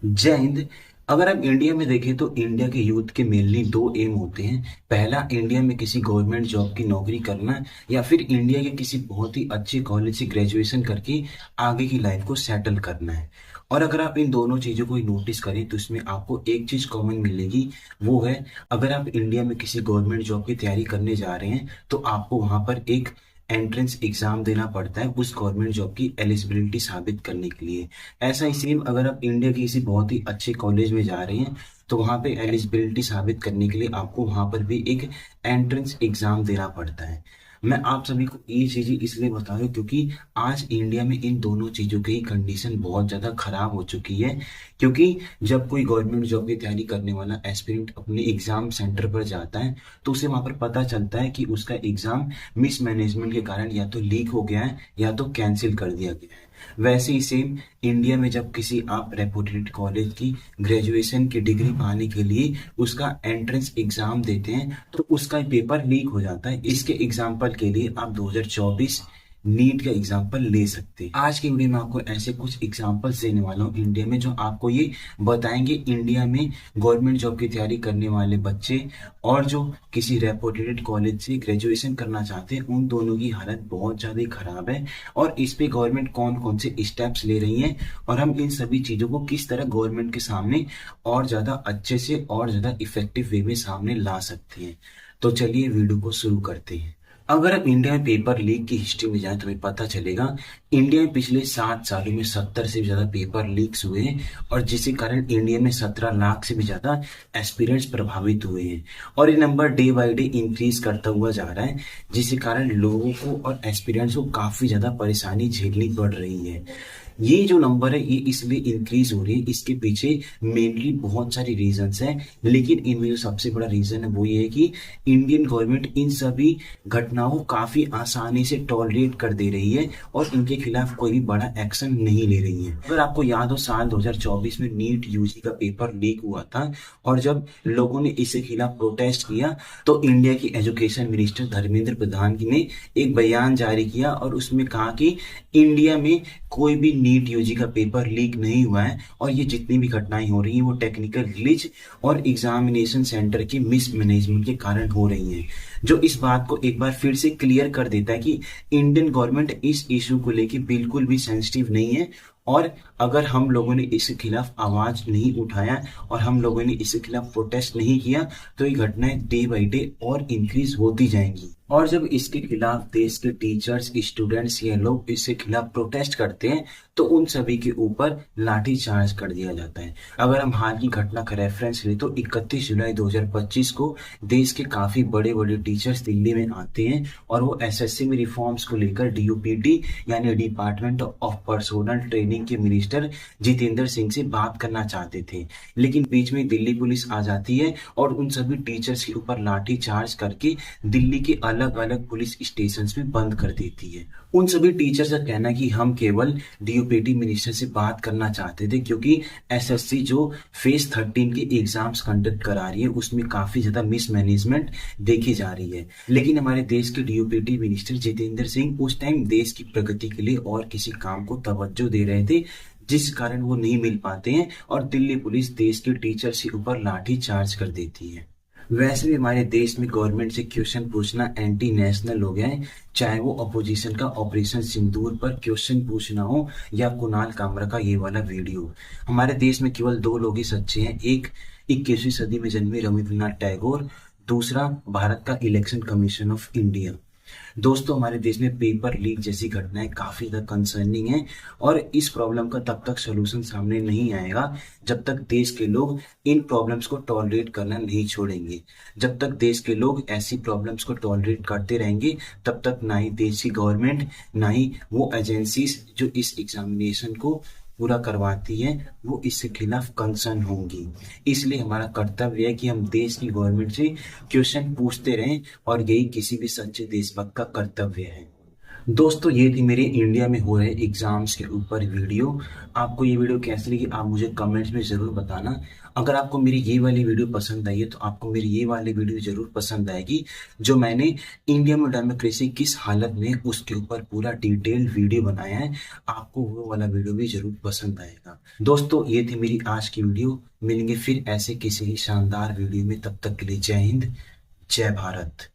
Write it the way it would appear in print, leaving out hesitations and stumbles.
जय हिंद। अगर आप इंडिया में देखें तो इंडिया के यूथ के मेनली दो एम होते हैं। पहला, इंडिया में किसी गवर्नमेंट जॉब की नौकरी करना, या फिर इंडिया के किसी बहुत ही अच्छे कॉलेज से ग्रेजुएशन करके आगे की लाइफ को सेटल करना है। और अगर आप इन दोनों चीज़ों को नोटिस करें तो इसमें आपको एक चीज़ कॉमन मिलेगी। वो है, अगर आप इंडिया में किसी गवर्नमेंट जॉब की तैयारी करने जा रहे हैं तो आपको वहाँ पर एक एंट्रेंस एग्जाम देना पड़ता है उस गवर्नमेंट जॉब की एलिजिबिलिटी साबित करने के लिए। ऐसा ही सेम, अगर आप इंडिया के किसी बहुत ही अच्छे कॉलेज में जा रहे हैं तो वहाँ पे एलिजिबिलिटी साबित करने के लिए आपको वहाँ पर भी एक एंट्रेंस एग्जाम देना पड़ता है। मैं आप सभी को ये चीज़ें इसलिए बता रहा हूँ क्योंकि आज इंडिया में इन दोनों चीज़ों की कंडीशन बहुत ज़्यादा खराब हो चुकी है। क्योंकि जब कोई गवर्नमेंट जॉब की तैयारी करने वाला एस्पिरेंट अपने एग्जाम सेंटर पर जाता है तो उसे वहाँ पर पता चलता है कि उसका एग्जाम मिसमैनेजमेंट के कारण या तो लीक हो गया है या तो कैंसिल कर दिया गया है। वैसे ही सेम, इंडिया में जब किसी आप रेपुटेड कॉलेज की ग्रेजुएशन की डिग्री पाने के लिए उसका एंट्रेंस एग्जाम देते हैं तो उसका पेपर लीक हो जाता है। इसके एग्जाम्पल के लिए आप 2024 नीट का एग्जाम्पल ले सकते हैं। आज की वीडियो में आपको ऐसे कुछ एग्जाम्पल्स देने वाला हूँ इंडिया में, जो आपको ये बताएंगे इंडिया में गवर्नमेंट जॉब की तैयारी करने वाले बच्चे और जो किसी रेपुटेड कॉलेज से ग्रेजुएशन करना चाहते हैं उन दोनों की हालत बहुत ज़्यादा खराब है। और इस पे गवर्नमेंट कौन कौन से स्टेप्स ले रही है और हम इन सभी चीज़ों को किस तरह गवर्नमेंट के सामने और ज़्यादा अच्छे से और ज़्यादा इफेक्टिव वे में सामने ला सकते हैं। तो चलिए वीडियो को शुरू करते हैं। अगर आप इंडिया में पेपर लीक की हिस्ट्री में जाएं तो हमें पता चलेगा इंडिया में पिछले 7 सालों में 70 से भी ज्यादा पेपर लीक्स हुए हैं, और जिसके कारण इंडिया में 17 लाख से भी ज्यादा एस्पिरेंट्स प्रभावित हुए हैं। और ये number day by day increase करता हुआ जा रहा है, जिसके कारण लोगों को और एस्पिरेंट्स को काफी ज्यादा परेशानी झेलनी पड़ रही है। ये जो नंबर है ये इसलिए इंक्रीज हो रही है, इसके पीछे मेनली बहुत सारी रीजंस हैं, लेकिन इनमें जो सबसे बड़ा रीजन है वो ये है कि इंडियन गवर्नमेंट इन सभी घटनाओं को काफी आसानी से टॉलरेट कर दे रही है और इनके खिलाफ कोई भी बड़ा एक्शन नहीं ले रही है। अगर आपको याद हो, साल 2024 में नीट यूजी का पेपर लीक हुआ था और जब लोगों ने इसके खिलाफ प्रोटेस्ट किया तो इंडिया की एजुकेशन मिनिस्टर धर्मेंद्र प्रधान ने एक बयान जारी किया और उसमें कहा कि इंडिया में कोई भी नीट यूजी का पेपर लीक नहीं हुआ है और ये जितनी भी घटनाएं हो रही हैं वो टेक्निकल ग्लिच और एग्जामिनेशन सेंटर के मिसमैनेजमेंट के कारण हो रही हैं, जो इस बात को एक बार फिर से क्लियर कर देता है कि इंडियन गवर्नमेंट इस इशू को लेके बिल्कुल भी सेंसिटिव नहीं है। और अगर हम लोगों ने इसके खिलाफ आवाज नहीं उठाया और हम लोगों ने इसके खिलाफ प्रोटेस्ट नहीं किया तो ये घटनाएं डे बाई डे और इंक्रीज होती जाएंगी। और जब इसके खिलाफ देश के टीचर्स, स्टूडेंट्स, ये लोग इसके खिलाफ प्रोटेस्ट करते हैं तो उन सभी के ऊपर लाठी चार्ज कर दिया जाता है। अगर हम हाल की घटना का रेफरेंस लें तो 31 जुलाई 2025 को देश के काफी बड़े बड़े टीचर्स दिल्ली में आते हैं और वो एसएससी में रिफॉर्म्स को लेकर डीयूपीटी यानी डिपार्टमेंट ऑफ पर्सोनल ट्रेनिंग के मिनिस्टर जितेंद्र सिंह से बात करना चाहते थे, लेकिन बीच में दिल्ली पुलिस आ जाती है और उन सभी टीचर्स के ऊपर लाठी चार्ज करके दिल्ली के अलग अलग पुलिस स्टेशन में बंद कर देती है। उन सभी टीचर्स का कहना है कि हम केवल डीयूपीटी मिनिस्टर से बात करना चाहते थे क्योंकि एसएससी जो फेज 13 के एग्जाम्स कंडक्ट करा रही है उसमें काफी ज्यादा मिसमैनेजमेंट देखी जा रही है। लेकिन हमारे देश के डीयूपीटी मिनिस्टर जितेंद्र सिंह उस टाइम देश की प्रगति के लिए और किसी काम को तवज्जो दे रहे थे, जिस कारण वो नहीं मिल पाते हैं और दिल्ली पुलिस देश के टीचर्स के ऊपर लाठी चार्ज कर देती है। वैसे भी हमारे देश में गवर्नमेंट से क्वेश्चन पूछना एंटी नेशनल हो गया है, चाहे वो अपोजिशन का ऑपरेशन सिंदूर पर क्वेश्चन पूछना हो या कुणाल कामरा का ये वाला वीडियो। हमारे देश में केवल दो लोग ही सच्चे हैं, एक 21वीं सदी में जन्मे रविंद्रनाथ टैगोर, दूसरा भारत का इलेक्शन कमीशन ऑफ इंडिया। दोस्तों, हमारे देश में पेपर लीक जैसी घटनाएं काफी ज्यादा कंसर्निंग है और इस प्रॉब्लम का तब तक सलूशन सामने नहीं आएगा जब तक देश के लोग इन प्रॉब्लम्स को टॉलरेट करना नहीं छोड़ेंगे। जब तक देश के लोग ऐसी प्रॉब्लम्स को टॉलरेट करते रहेंगे तब तक ना ही देश की गवर्नमेंट, ना ही वो एजेंसीज जो इस एग्जामिनेशन को पूरा करवाती है वो इसके खिलाफ कंसर्न होंगी। इसलिए हमारा कर्तव्य है कि हम देश की गवर्नमेंट से क्वेश्चन पूछते रहें और यही किसी भी सच्चे देशभक्त का कर्तव्य है। दोस्तों ये थी मेरी इंडिया में हो रहे एग्जाम्स के ऊपर वीडियो। आपको ये वीडियो कैसी लगी आप मुझे कमेंट्स में ज़रूर बताना। अगर आपको मेरी ये वाली वीडियो पसंद आई है तो आपको मेरी ये वाली वीडियो ज़रूर पसंद आएगी, जो मैंने इंडिया में डेमोक्रेसी किस हालत में उसके ऊपर पूरा डिटेल्ड वीडियो बनाया है। आपको वो वाला वीडियो भी ज़रूर पसंद आएगा। दोस्तों ये थी मेरी आज की वीडियो। मिलेंगे फिर ऐसे किसी शानदार वीडियो में, तब तक के लिए जय हिंद, जय भारत।